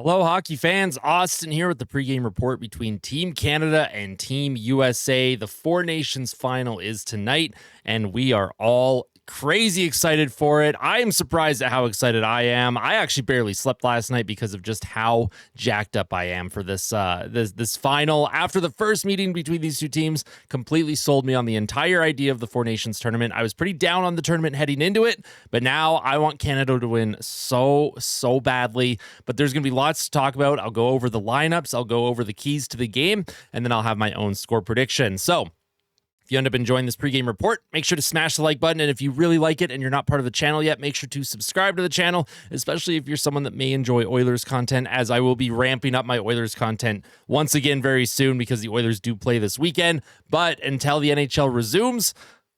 Hello, hockey fans. Austin here with the pregame report between Team Canada and Team USA. The Four Nations final is tonight, and we are all crazy excited for it. I am surprised at how excited I am. I actually barely slept last night because of just how jacked up I am for this final. After the first meeting between these two teams, completely sold me on the entire idea of the Four Nations tournament. I was pretty down on the tournament heading into it, but now I want Canada to win so badly. But there's going to be lots to talk about. I'll go over the lineups, I'll go over the keys to the game, and then I'll have my own score prediction. So if you end up enjoying this pregame report, make sure to smash the like button. And if you really like it and you're not part of the channel yet, make sure to subscribe to the channel, especially if you're someone that may enjoy Oilers content, as I will be ramping up my Oilers content once again very soon because the Oilers do play this weekend. But until the NHL resumes,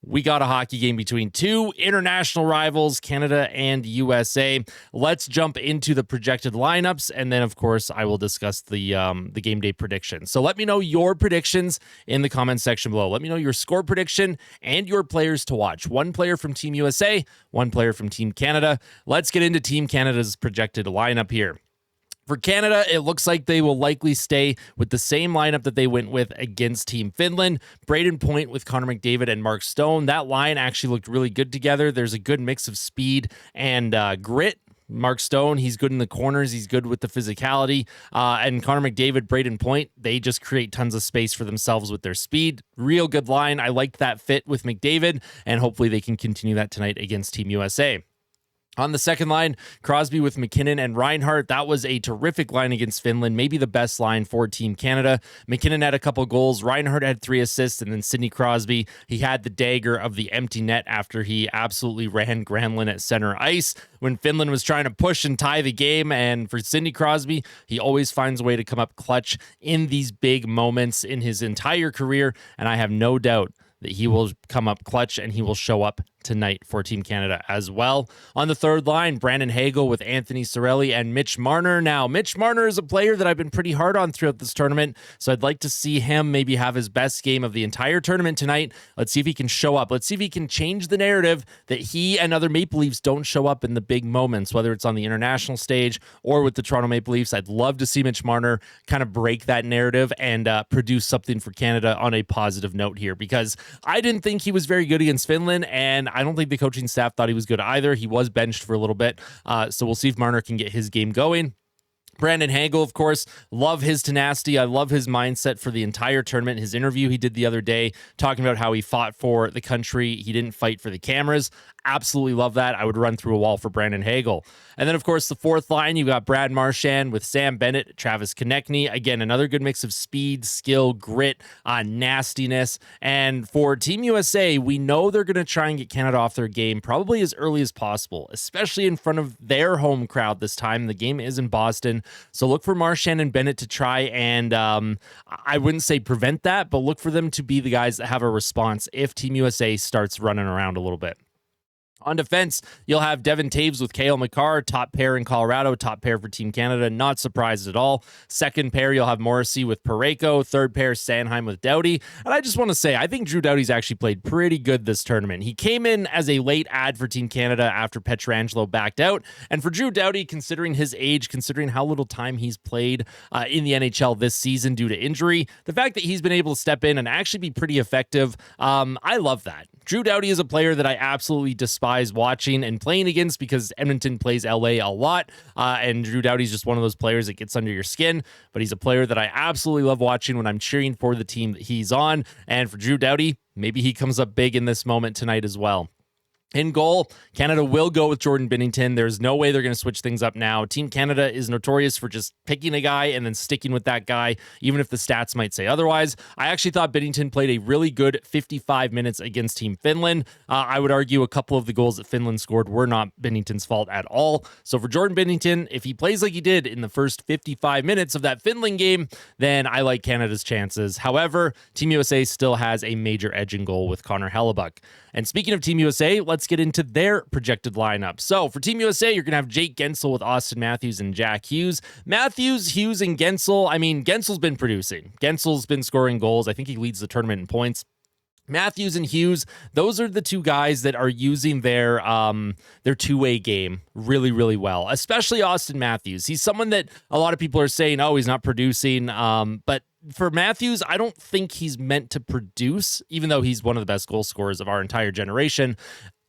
we got a hockey game between two international rivals, Canada and USA. Let's jump into the projected lineups, and then, of course, I will discuss the game day predictions. So let me know your predictions in the comment section below. Let me know your score prediction and your players to watch. One player from Team USA, one player from Team Canada. Let's get into Team Canada's projected lineup here. For Canada, it looks like they will likely stay with the same lineup that they went with against Team Finland. Braden Point with Connor McDavid and Mark Stone. That line actually looked really good together. There's a good mix of speed and grit. Mark Stone, he's good in the corners. He's good with the physicality. And Connor McDavid, Braden Point, they just create tons of space for themselves with their speed. Real good line. I liked that fit with McDavid, and hopefully they can continue that tonight against Team USA. On the second line, Crosby with McKinnon and Reinhart. That was a terrific line against Finland, maybe the best line for Team Canada. McKinnon had a couple goals. Reinhart had 3 assists, and then Sidney Crosby, he had the dagger of the empty net after he absolutely ran Granlund at center ice when Finland was trying to push and tie the game. And for Sidney Crosby, he always finds a way to come up clutch in these big moments in his entire career, and I have no doubt that he will come up clutch and he will show up tonight for Team Canada as well. On the third line, Brandon Hagel with Anthony Cirelli and Mitch Marner. Now, Mitch Marner is a player that I've been pretty hard on throughout this tournament, so I'd like to see him maybe have his best game of the entire tournament tonight. Let's see if he can show up. Let's see if he can change the narrative that he and other Maple Leafs don't show up in the big moments, whether it's on the international stage or with the Toronto Maple Leafs. I'd love to see Mitch Marner kind of break that narrative and produce something for Canada on a positive note here, because I didn't think he was very good against Finland, and I don't think the coaching staff thought he was good either. He was benched for a little bit, so we'll see if Marner can get his game going. Brandon Hagel, of course, love his tenacity. I love his mindset for the entire tournament. His interview he did the other day, talking about how he fought for the country. He didn't fight for the cameras. Absolutely love that. I would run through a wall for Brandon Hagel. And then, of course, the fourth line, you've got Brad Marchand with Sam Bennett, Travis Konechny. Again, another good mix of speed, skill, grit, nastiness. And for Team USA, we know they're going to try and get Canada off their game probably as early as possible, especially in front of their home crowd this time. The game is in Boston. So look for Marchand and Bennett to try and, I wouldn't say prevent that, but look for them to be the guys that have a response if Team USA starts running around a little bit. On defense, you'll have Devin Taves with Cale Makar, top pair in Colorado, top pair for Team Canada. Not surprised at all. Second pair, you'll have Morrissey with Parayko. Third pair, Sanheim with Doughty. And I just want to say, I think Drew Doughty's actually played pretty good this tournament. He came in as a late add for Team Canada after Pietrangelo backed out. And for Drew Doughty, considering his age, considering how little time he's played in the NHL this season due to injury, the fact that he's been able to step in and actually be pretty effective, I love that. Drew Doughty is a player that I absolutely despise watching and playing against because Edmonton plays LA a lot, and Drew Doughty's just one of those players that gets under your skin, but he's a player that I absolutely love watching when I'm cheering for the team that he's on. And for Drew Doughty, maybe he comes up big in this moment tonight as well. In goal, Canada will go with Jordan Binnington. There's no way they're going to switch things up now. Team Canada is notorious for just picking a guy and then sticking with that guy, even if the stats might say otherwise. I actually thought Binnington played a really good 55 minutes against Team Finland. I would argue a couple of the goals that Finland scored were not Binnington's fault at all. So for Jordan Binnington, if he plays like he did in the first 55 minutes of that Finland game, then I like Canada's chances. However, Team USA still has a major edge in goal with Connor Hellebuck. And speaking of Team USA, let's get into their projected lineup. So for Team USA, you're going to have Jake Gensel with Auston Matthews and Jack Hughes. Matthews, Hughes, and Gensel. I mean, Gensel's been producing. Gensel's been scoring goals. I think he leads the tournament in points. Matthews and Hughes, those are the two guys that are using their two-way game really, really well, especially Auston Matthews. He's someone that a lot of people are saying, oh, he's not producing. But for Matthews, I don't think he's meant to produce, even though he's one of the best goal scorers of our entire generation.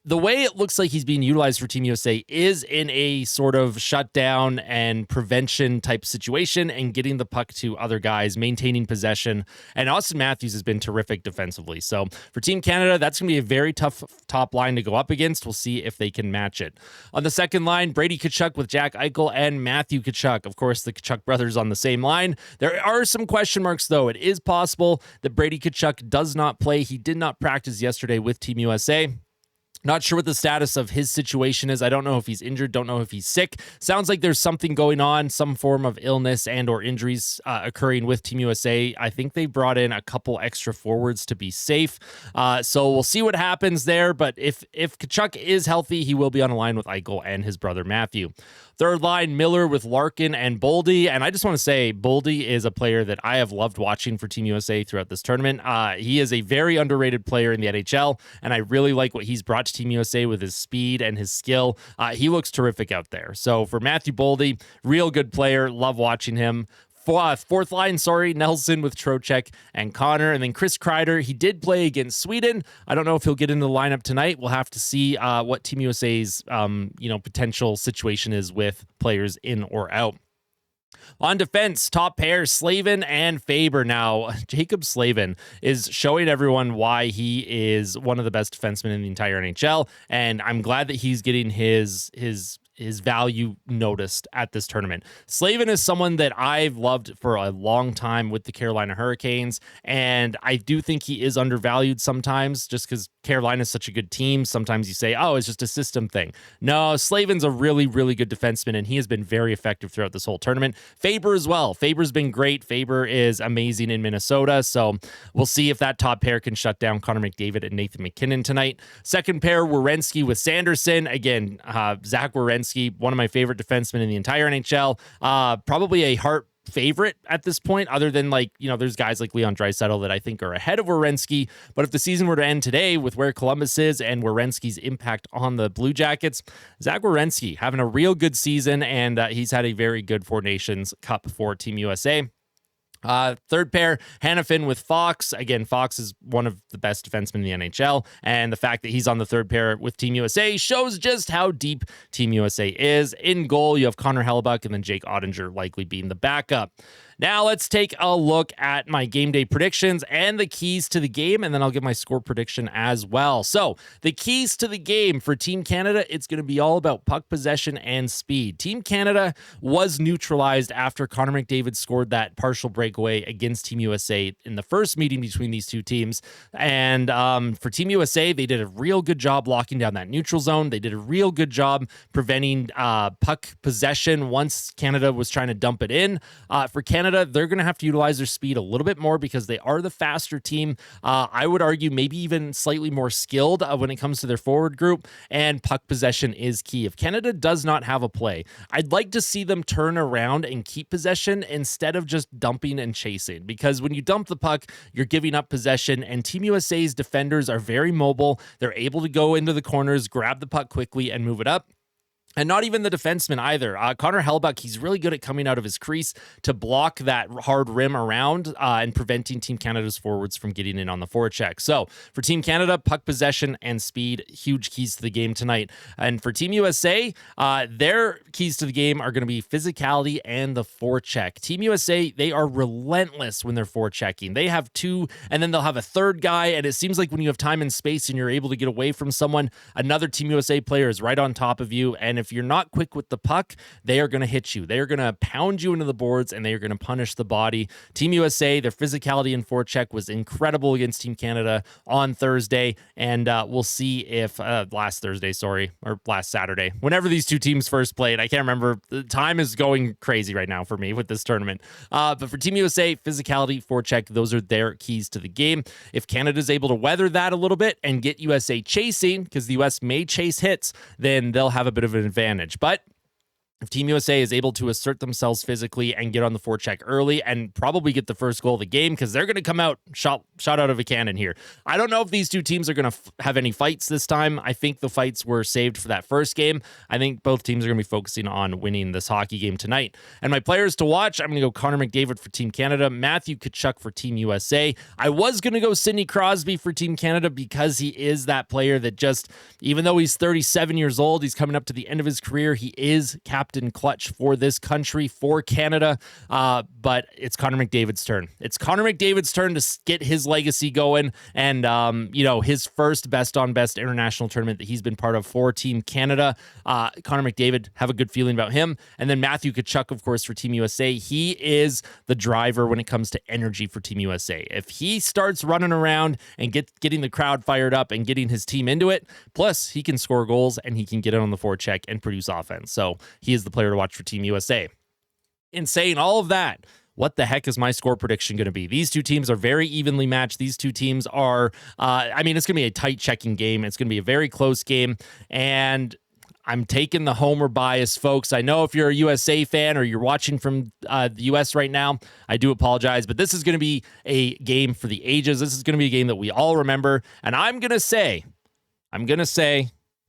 The way it looks like he's being utilized for Team USA is in a sort of shutdown and prevention type situation and getting the puck to other guys, maintaining possession. And Auston Matthews has been terrific defensively. So for Team Canada, that's going to be a very tough top line to go up against. We'll see if they can match it. On the second line, Brady Tkachuk with Jack Eichel and Matthew Tkachuk. Of course, the Tkachuk brothers on the same line. There are some question marks, though. It is possible that Brady Tkachuk does not play. He did not practice yesterday with Team USA. Not sure what the status of his situation is. I don't know if he's injured, don't know if he's sick. Sounds like there's something going on, some form of illness and or injuries occurring with Team USA. I think they brought in a couple extra forwards to be safe. So we'll see what happens there. But if Tkachuk is healthy, he will be on a line with Eichel and his brother Matthew. Third line, Miller with Larkin and Boldy. And I just want to say, Boldy is a player that I have loved watching for Team USA throughout this tournament. He is a very underrated player in the NHL, and I really like what he's brought to Team USA with his speed and his skill. He looks terrific out there. So for Matthew Boldy, real good player. Love watching him. Fourth line, Nelson with Trocheck and Connor. And then Chris Kreider, he did play against Sweden. I don't know if he'll get into the lineup tonight. We'll have to see what Team USA's potential situation is with players in or out. On defense, top pair, Slavin and Faber. Now, Jacob Slavin is showing everyone why he is one of the best defensemen in the entire NHL, and I'm glad that he's getting his value noticed at this tournament. Slavin is someone that I've loved for a long time with the Carolina Hurricanes, and I do think he is undervalued sometimes just because Carolina is such a good team. Sometimes you say, oh, it's just a system thing. No, Slavin's a really, really good defenseman, and he has been very effective throughout this whole tournament. Faber as well. Faber's been great. Faber is amazing in Minnesota, so we'll see if that top pair can shut down Connor McDavid and Nathan McKinnon tonight. Second pair, Werenski with Sanderson. Again, Zach Werenski, one of my favorite defensemen in the entire NHL. Probably a Hart favorite at this point, other than there's guys like Leon Draisaitl that I think are ahead of Werenski. But if the season were to end today with where Columbus is and Werenski's impact on the Blue Jackets, Zach Werenski having a real good season, and he's had a very good Four Nations Cup for Team USA. Third pair, Hanifin with Fox. Again, Fox is one of the best defensemen in the NHL, and the fact that he's on the third pair with Team USA shows just how deep Team USA is. In goal, you have Connor Hellebuck and then Jake Ottinger likely being the backup. Now let's take a look at my game day predictions and the keys to the game, and then I'll give my score prediction as well. So the keys to the game for Team Canada, it's going to be all about puck possession and speed. Team Canada was neutralized after Connor McDavid scored that partial breakaway against Team USA in the first meeting between these two teams. And for Team USA, they did a real good job locking down that neutral zone. They did a real good job preventing puck possession once Canada was trying to dump it in. For Canada, they're going to have to utilize their speed a little bit more because they are the faster team. I would argue maybe even slightly more skilled when it comes to their forward group, and puck possession is key. If Canada does not have a play, I'd like to see them turn around and keep possession instead of just dumping and chasing, because when you dump the puck, you're giving up possession, and Team USA's defenders are very mobile. They're able to go into the corners, grab the puck quickly, and move it up. And not even the defenseman either. Connor Hellebuck, he's really good at coming out of his crease to block that hard rim around and preventing Team Canada's forwards from getting in on the forecheck. So for Team Canada, puck possession and speed, huge keys to the game tonight. And for Team USA, their keys to the game are going to be physicality and the forecheck. Team USA, they are relentless when they're forechecking. They have two, and then they'll have a third guy, and it seems like when you have time and space and you're able to get away from someone, another Team USA player is right on top of you, and if you're not quick with the puck, they are going to hit you. They are going to pound you into the boards, and they are going to punish the body. Team USA, their physicality and forecheck was incredible against Team Canada on Thursday, and we'll see if last Saturday, whenever these two teams first played. I can't remember. The time is going crazy right now for me with this tournament. But for Team USA, physicality, forecheck, those are their keys to the game. If Canada's able to weather that a little bit and get USA chasing, because the US may chase hits, then they'll have a bit of an advantage. But if Team USA is able to assert themselves physically and get on the forecheck early and probably get the first goal of the game, because they're going to come out shot out of a cannon here. I don't know if these two teams are going to have any fights this time. I think the fights were saved for that first game. I think both teams are going to be focusing on winning this hockey game tonight. And my players to watch, I'm going to go Connor McDavid for Team Canada, Matthew Tkachuk for Team USA. I was going to go Sidney Crosby for Team Canada because he is that player that just, even though he's 37 years old, he's coming up to the end of his career, he is captain clutch for this country, for Canada, but it's Connor McDavid's turn. It's Connor McDavid's turn to get his legacy going, and his first best-on-best international tournament that he's been part of for Team Canada. Connor McDavid, have a good feeling about him. And then Matthew Tkachuk, of course, for Team USA. He is the driver when it comes to energy for Team USA. If he starts running around and getting the crowd fired up and getting his team into it, plus he can score goals and he can get it on the forecheck and produce offense. So he is the player to watch for Team USA. In saying all of that, what the heck is my score prediction going to be? These two teams are very evenly matched. These two teams are, it's going to be a tight checking game. It's going to be a very close game. And I'm taking the homer bias, folks. I know if you're a USA fan or you're watching from the US right now, I do apologize, but this is going to be a game for the ages. This is going to be a game that we all remember. And I'm going to say,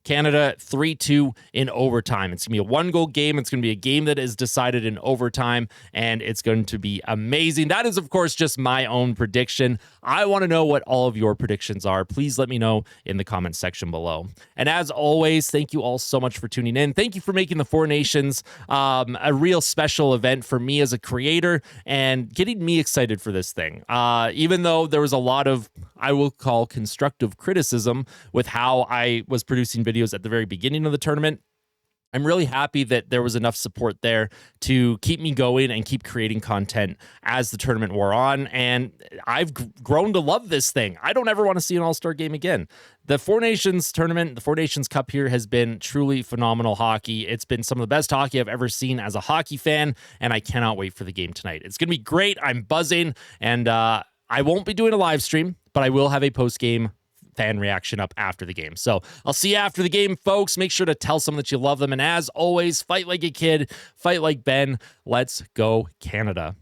Canada 3-2 in overtime. It's going to be a one-goal game. It's going to be a game that is decided in overtime, and it's going to be amazing. That is, of course, just my own prediction. I want to know what all of your predictions are. Please let me know in the comments section below. And as always, thank you all so much for tuning in. Thank you for making the Four Nations a real special event for me as a creator and getting me excited for this thing. Even though there was a lot of, I will call, constructive criticism with how I was producing videos at the very beginning of the tournament, I'm really happy that there was enough support there to keep me going and keep creating content as the tournament wore on. And I've grown to love this thing. I don't ever want to see an all-star game again. The Four Nations tournament, the Four Nations Cup here has been truly phenomenal hockey. It's been some of the best hockey I've ever seen as a hockey fan, and I cannot wait for the game tonight. It's going to be great. I'm buzzing, and I won't be doing a live stream, but I will have a post-game fan reaction up after the game. So I'll see you after the game, folks. Make sure to tell someone that you love them. And as always, fight like a kid, fight like Ben. Let's go, Canada.